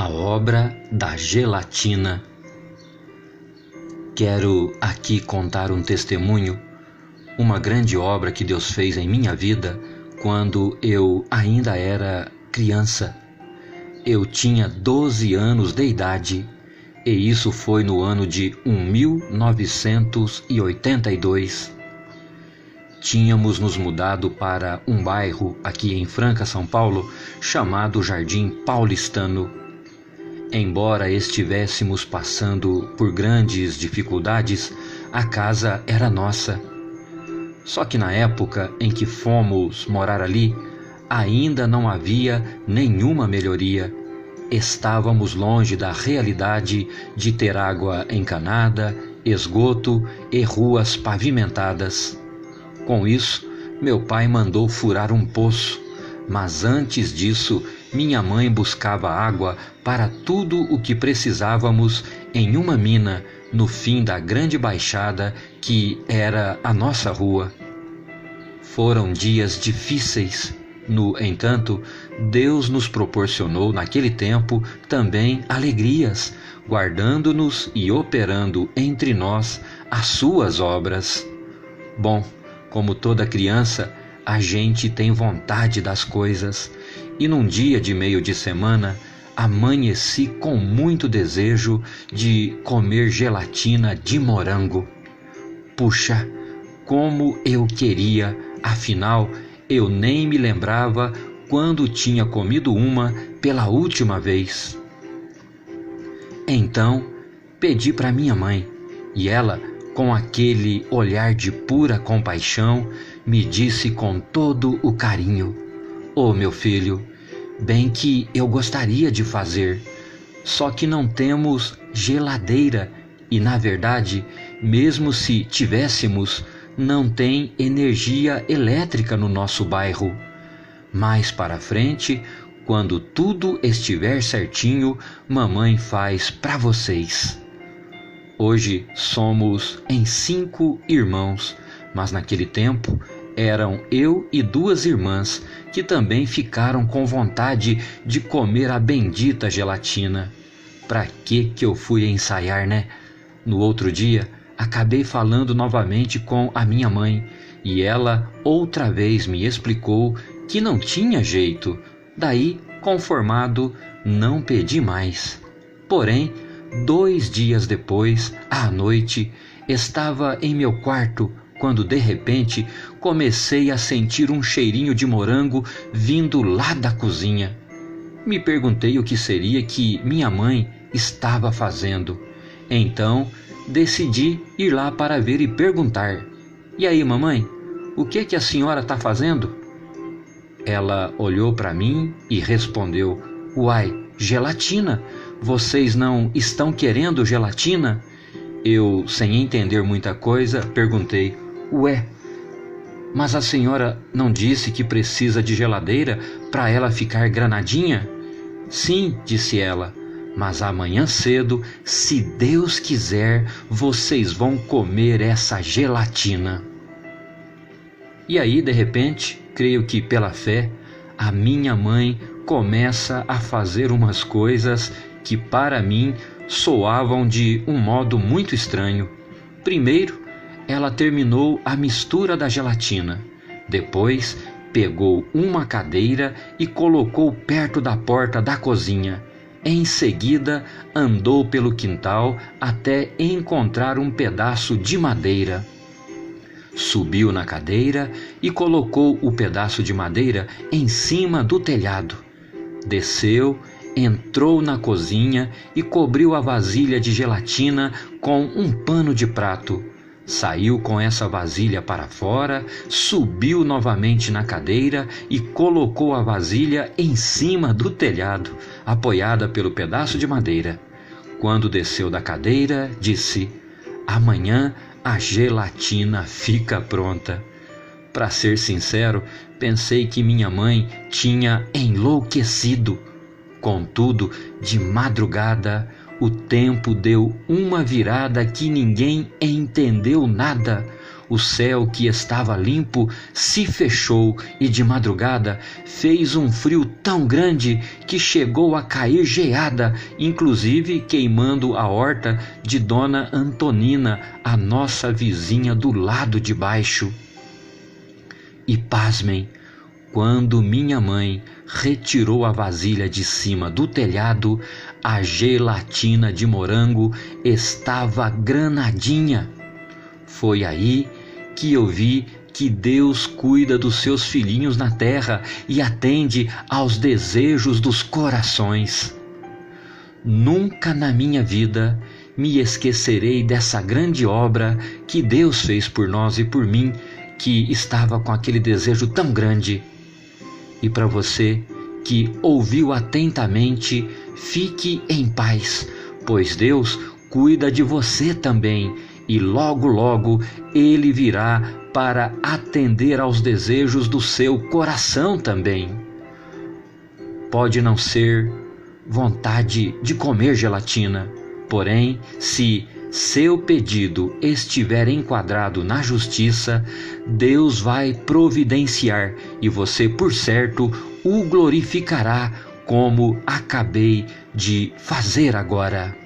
A obra da gelatina. Quero aqui contar um testemunho, uma grande obra que Deus fez em minha vida quando eu ainda era criança. Eu tinha 12 anos de idade e isso foi no ano de 1982. Tínhamos nos mudado para um bairro aqui em Franca, São Paulo, chamado Jardim Paulistano. Embora estivéssemos passando por grandes dificuldades, a casa era nossa. Só que na época em que fomos morar ali, ainda não havia nenhuma melhoria. Estávamos longe da realidade de ter água encanada, esgoto e ruas pavimentadas. Com isso, meu pai mandou furar um poço, mas antes disso, minha mãe buscava água para tudo o que precisávamos em uma mina no fim da grande baixada que era a nossa rua. Foram dias difíceis. No entanto, Deus nos proporcionou naquele tempo também alegrias, guardando-nos e operando entre nós as suas obras. Bom, como toda criança, a gente tem vontade das coisas. E num dia de meio de semana, amanheci com muito desejo de comer gelatina de morango. Puxa, como eu queria, afinal, eu nem me lembrava quando tinha comido uma pela última vez. Então, pedi para minha mãe, e ela, com aquele olhar de pura compaixão, me disse com todo o carinho: "Ô meu filho, bem que eu gostaria de fazer, só que não temos geladeira e, na verdade, mesmo se tivéssemos, não tem energia elétrica no nosso bairro. Mais para frente, quando tudo estiver certinho, mamãe faz para vocês." Hoje somos em 5 irmãos, mas naquele tempo eram eu e 2 irmãs que também ficaram com vontade de comer a bendita gelatina. Pra que eu fui ensaiar, né? No outro dia, acabei falando novamente com a minha mãe e ela outra vez me explicou que não tinha jeito. Daí, conformado, não pedi mais. Porém, 2 dias depois, à noite, estava em meu quarto quando de repente comecei a sentir um cheirinho de morango vindo lá da cozinha. Me perguntei o que seria que minha mãe estava fazendo. Então decidi ir lá para ver e perguntar: "E aí, mamãe, o que a senhora está fazendo?" Ela olhou para mim e respondeu: "Uai, gelatina! Vocês não estão querendo gelatina?" Eu, sem entender muita coisa, perguntei: "Ué, mas a senhora não disse que precisa de geladeira para ela ficar granadinha?" "Sim", disse ela, "mas amanhã cedo, se Deus quiser, vocês vão comer essa gelatina." E aí, de repente, creio que pela fé, a minha mãe começa a fazer umas coisas que para mim soavam de um modo muito estranho. Primeiro, ela terminou a mistura da gelatina. Depois, pegou uma cadeira e colocou perto da porta da cozinha. Em seguida, andou pelo quintal até encontrar um pedaço de madeira. Subiu na cadeira e colocou o pedaço de madeira em cima do telhado. Desceu, entrou na cozinha e cobriu a vasilha de gelatina com um pano de prato. Saiu com essa vasilha para fora, subiu novamente na cadeira e colocou a vasilha em cima do telhado, apoiada pelo pedaço de madeira. Quando desceu da cadeira, disse: "Amanhã a gelatina fica pronta." Para ser sincero, pensei que minha mãe tinha enlouquecido. Contudo, de madrugada, o tempo deu uma virada que ninguém entendeu nada. o céu que estava limpo se fechou e de madrugada fez um frio tão grande que chegou a cair geada, inclusive queimando a horta de Dona Antonina, a nossa vizinha do lado de baixo. E pasmem, quando minha mãe retirou a vasilha de cima do telhado, a gelatina de morango estava granadinha. Foi aí que eu vi que Deus cuida dos seus filhinhos na terra e atende aos desejos dos corações. Nunca na minha vida me esquecerei dessa grande obra que Deus fez por nós e por mim, que estava com aquele desejo tão grande. E para você que ouviu atentamente, fique em paz, pois Deus cuida de você também e logo logo Ele virá para atender aos desejos do seu coração também. Pode não ser vontade de comer gelatina, porém, se seu pedido estiver enquadrado na justiça, Deus vai providenciar e você, por certo, o glorificará, como acabei de fazer agora.